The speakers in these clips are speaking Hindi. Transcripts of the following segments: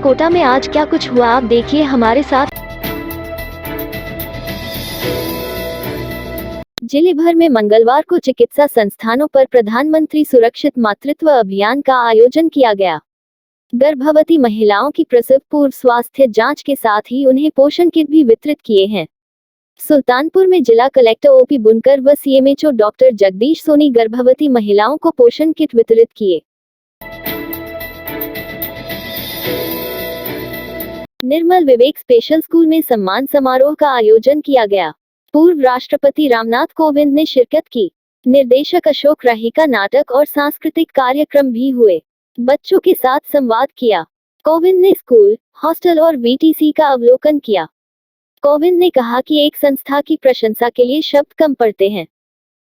कोटा में आज क्या कुछ हुआ, आप देखिए हमारे साथ। जिले भर में मंगलवार को चिकित्सा संस्थानों पर प्रधानमंत्री सुरक्षित मातृत्व अभियान का आयोजन किया गया। गर्भवती महिलाओं की प्रसव पूर्व स्वास्थ्य जांच के साथ ही उन्हें पोषण किट भी वितरित किए हैं। सुल्तानपुर में जिला कलेक्टर ओपी बुनकर व सीएमएचओ डॉक्टर जगदीश सोनी गर्भवती महिलाओं को पोषण किट वितरित किए। निर्मल विवेक स्पेशल स्कूल में सम्मान समारोह का आयोजन किया गया। पूर्व राष्ट्रपति रामनाथ कोविंद ने शिरकत की। निर्देशक अशोक राही का नाटक और सांस्कृतिक कार्यक्रम भी हुए। बच्चों के साथ संवाद किया। कोविंद ने स्कूल, हॉस्टल और वीटीसी का अवलोकन किया। कोविंद ने कहा कि एक संस्था की प्रशंसा के लिए शब्द कम पड़ते हैं।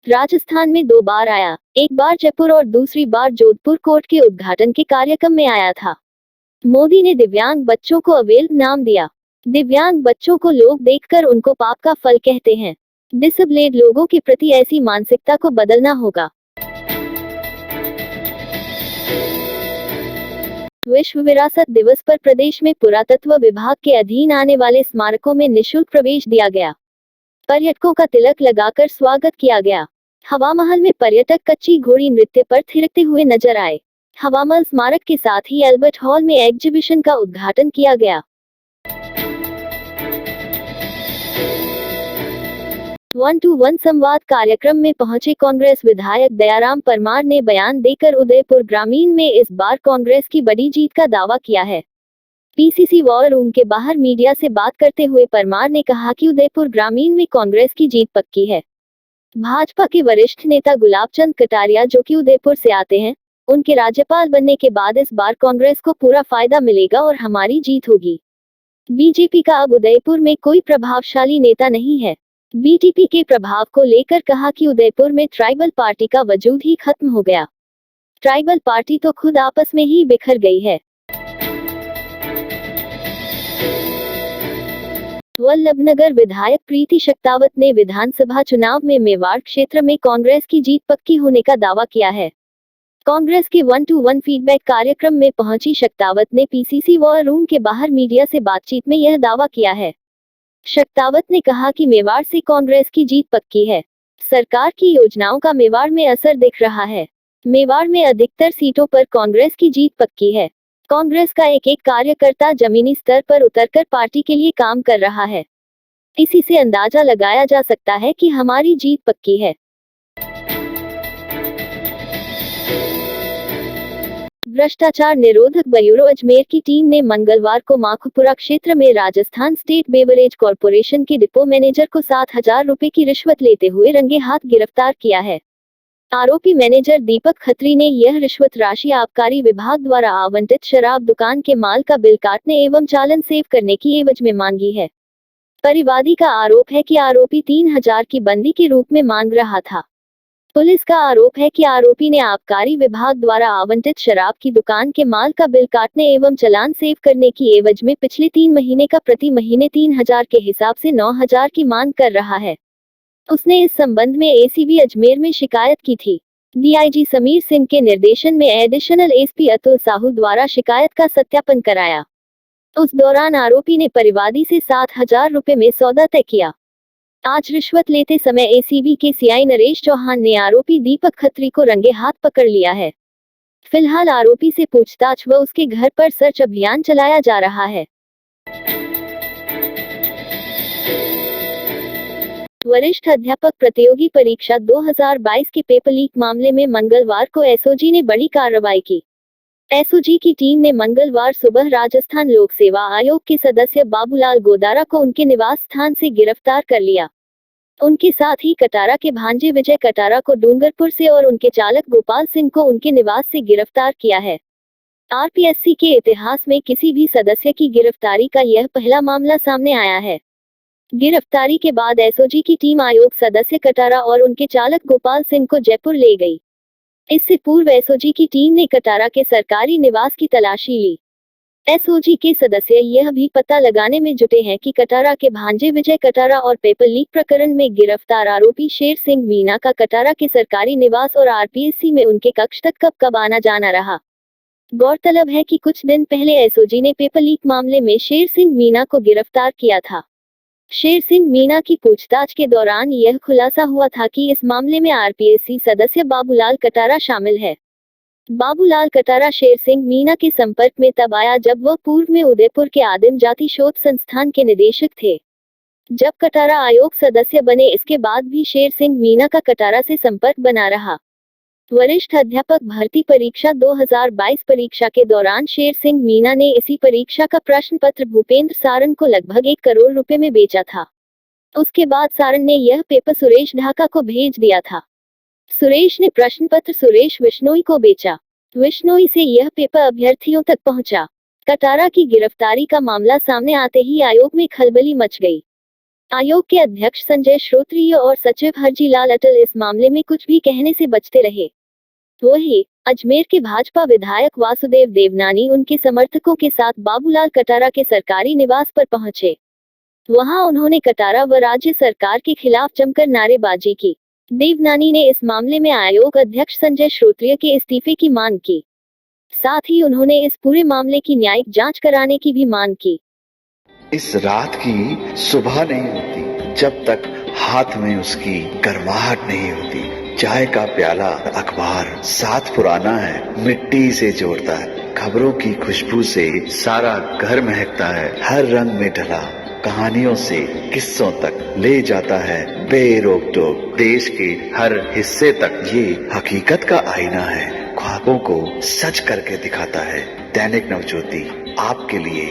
राजस्थान में 2 बार आया, एक बार जयपुर और दूसरी बार जोधपुर कोर्ट के उद्घाटन के कार्यक्रम में आया था। मोदी ने दिव्यांग बच्चों को अवेल्ड नाम दिया। दिव्यांग बच्चों को लोग देखकर उनको पाप का फल कहते हैं। डिसेबल्ड लोगों के प्रति ऐसी मानसिकता को बदलना होगा। विश्व विरासत दिवस पर प्रदेश में पुरातत्व विभाग के अधीन आने वाले स्मारकों में निःशुल्क प्रवेश दिया गया। पर्यटकों का तिलक लगाकर स्वागत किया गया। हवा महल में पर्यटक कच्ची घोड़ी नृत्य पर थिरकते हुए नजर आए। हवा महल स्मारक के साथ ही एल्बर्ट हॉल में एग्जीबिशन का उद्घाटन किया गया। 1-to-1 संवाद कार्यक्रम में पहुंचे कांग्रेस विधायक दयाराम परमार ने बयान देकर उदयपुर ग्रामीण में इस बार कांग्रेस की बड़ी जीत का दावा किया है। पीसीसी वॉर रूम के बाहर मीडिया से बात करते हुए परमार ने कहा कि उदयपुर ग्रामीण में कांग्रेस की जीत पक्की है। भाजपा के वरिष्ठ नेता गुलाब चंद कटारिया, जो कि उदयपुर से आते हैं, उनके राज्यपाल बनने के बाद इस बार कांग्रेस को पूरा फायदा मिलेगा और हमारी जीत होगी। बीजेपी का अब उदयपुर में कोई प्रभावशाली नेता नहीं है। बीटीपी के प्रभाव को लेकर कहा कि उदयपुर में ट्राइबल पार्टी का वजूद ही खत्म हो गया। ट्राइबल पार्टी तो खुद आपस में ही बिखर गई है। वल्लभनगर विधायक प्रीति शक्तावत ने विधानसभा चुनाव में मेवाड़ क्षेत्र में कांग्रेस की जीत पक्की होने का दावा किया है। कांग्रेस के 1-to-1 फीडबैक कार्यक्रम में पहुंची शक्तावत ने पीसीसी वॉर रूम के बाहर मीडिया से बातचीत में यह दावा किया है। शक्तावत ने कहा कि मेवाड़ से कांग्रेस की जीत पक्की है। सरकार की योजनाओं का मेवाड़ में असर दिख रहा है। मेवाड़ में अधिकतर सीटों पर कांग्रेस की जीत पक्की है। कांग्रेस का एक एक कार्यकर्ता जमीनी स्तर पर उतरकर पार्टी के लिए काम कर रहा है। इसी से अंदाजा लगाया जा सकता है कि हमारी जीत पक्की है। भ्रष्टाचार निरोधक ब्यूरो अजमेर की टीम ने मंगलवार को माखुपुरा क्षेत्र में राजस्थान स्टेट बेवरेज कॉरपोरेशन के डिपो मैनेजर को 7,000 रुपए की रिश्वत लेते हुए रंगे हाथ गिरफ्तार किया है। आरोपी मैनेजर दीपक खत्री ने यह रिश्वत राशि आबकारी विभाग द्वारा आवंटित शराब दुकान के माल का बिल काटने एवं चालान सेव करने की एवज में मांगी है। परिवादी का आरोप है कि आरोपी 3,000 की बंदी के रूप में मांग रहा था। पुलिस का आरोप है कि आरोपी ने आबकारी विभाग द्वारा आवंटित शराब की दुकान के माल का बिल काटने एवं चालान सेव करने की एवज में पिछले 3 महीने का प्रति महीने 3,000 के हिसाब से 9,000 की मांग कर रहा है। उसने इस संबंध में एसीबी अजमेर में शिकायत की थी। डीआईजी समीर सिंह के निर्देशन में एडिशनल एसपी अतुल साहू द्वारा शिकायत का सत्यापन कराया। उस दौरान आरोपी ने परिवादी से 7,000 रुपए में सौदा तय किया। आज रिश्वत लेते समय एसीबी के सीआई नरेश चौहान ने आरोपी दीपक खत्री को रंगे हाथ पकड़ लिया है। फिलहाल आरोपी से पूछताछ व उसके घर पर सर्च अभियान चलाया जा रहा है। वरिष्ठ अध्यापक प्रतियोगी परीक्षा 2022 के पेपर लीक मामले में मंगलवार को एसओजी ने बड़ी कार्रवाई की। एसओजी की टीम ने मंगलवार सुबह राजस्थान लोक सेवा आयोग के सदस्य बाबूलाल गोदारा को उनके निवास स्थान से गिरफ्तार कर लिया। उनके साथ ही कटारा के भांजे विजय कटारा को डूंगरपुर से और उनके चालक गोपाल सिंह को उनके निवास से गिरफ्तार किया है। आरपीएससी के इतिहास में किसी भी सदस्य की गिरफ्तारी का यह पहला मामला सामने आया है। गिरफ्तारी के बाद एसओजी की टीम आयोग सदस्य कटारा और उनके चालक गोपाल सिंह को जयपुर ले गई। इससे पूर्व एसओजी की टीम ने कटारा के सरकारी निवास की तलाशी ली। एसओजी के सदस्य यह भी पता लगाने में जुटे हैं कि कटारा के भांजे विजय कटारा और पेपर लीक प्रकरण में गिरफ्तार आरोपी शेर सिंह मीना का कटारा के सरकारी निवास और आरपीएससी में उनके कक्ष तक कब आना जाना रहा। गौरतलब है कि कुछ दिन पहले एसओजी ने पेपर लीक मामले में शेर सिंह मीणा को गिरफ्तार किया था। शेर सिंह मीणा की पूछताछ के दौरान यह खुलासा हुआ था कि इस मामले में आरपीएससी सदस्य बाबूलाल कटारा शामिल है। बाबूलाल कटारा शेर सिंह मीणा के संपर्क में तब आया जब वह पूर्व में उदयपुर के आदिम जाति शोध संस्थान के निदेशक थे। जब कटारा आयोग सदस्य बने इसके बाद भी शेर सिंह मीणा का कटारा से संपर्क बना रहा। वरिष्ठ अध्यापक भर्ती परीक्षा 2022 परीक्षा के दौरान शेर सिंह मीणा ने इसी परीक्षा का प्रश्न पत्र भूपेंद्र सारन को लगभग 1 करोड़ रुपए में बेचा था। उसके बाद सारन ने यह पेपर सुरेश ढाका को भेज दिया था। सुरेश ने प्रश्न पत्र सुरेश विश्नोई को बेचा। विश्नोई से यह पेपर अभ्यर्थियों तक पहुंचा। कटारा की गिरफ्तारी का मामला सामने आते ही आयोग में खलबली मच गई। आयोग के अध्यक्ष संजय श्रोत्रिय और सचिव हरजीलाल अटल इस मामले में कुछ भी कहने से बचते रहे। वहीं अजमेर के भाजपा विधायक वासुदेव देवनानी उनके समर्थकों के साथ बाबूलाल कटारा के सरकारी निवास पर पहुंचे। वहां उन्होंने कटारा व राज्य सरकार के खिलाफ जमकर नारेबाजी की। देवनानी ने इस मामले में आयोग अध्यक्ष संजय श्रोत्रिय के इस्तीफे की मांग की। साथ ही उन्होंने इस पूरे मामले की न्यायिक जांच कराने की भी मांग की। इस रात की सुबह नहीं होती जब तक हाथ में उसकी गर्माहट नहीं होती। चाय का प्याला, अखबार साथ पुराना है, मिट्टी से जोड़ता है। खबरों की खुशबू से सारा घर महकता है। हर रंग में ढला कहानियों से किस्सों तक ले जाता है बेरोक टोक। देश के हर हिस्से तक ये हकीकत का आईना है। ख्वाबों को सच करके दिखाता है। दैनिक नवज्योति, आपके लिए,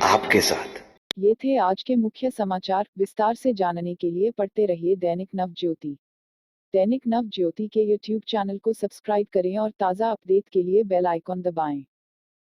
आपके साथ। ये थे आज के मुख्य समाचार। विस्तार से जानने के लिए पढ़ते रहिए दैनिक नवज्योति। दैनिक नवज्योति के YouTube चैनल को सब्सक्राइब करें और ताज़ा अपडेट के लिए बेल आइकॉन दबाएं।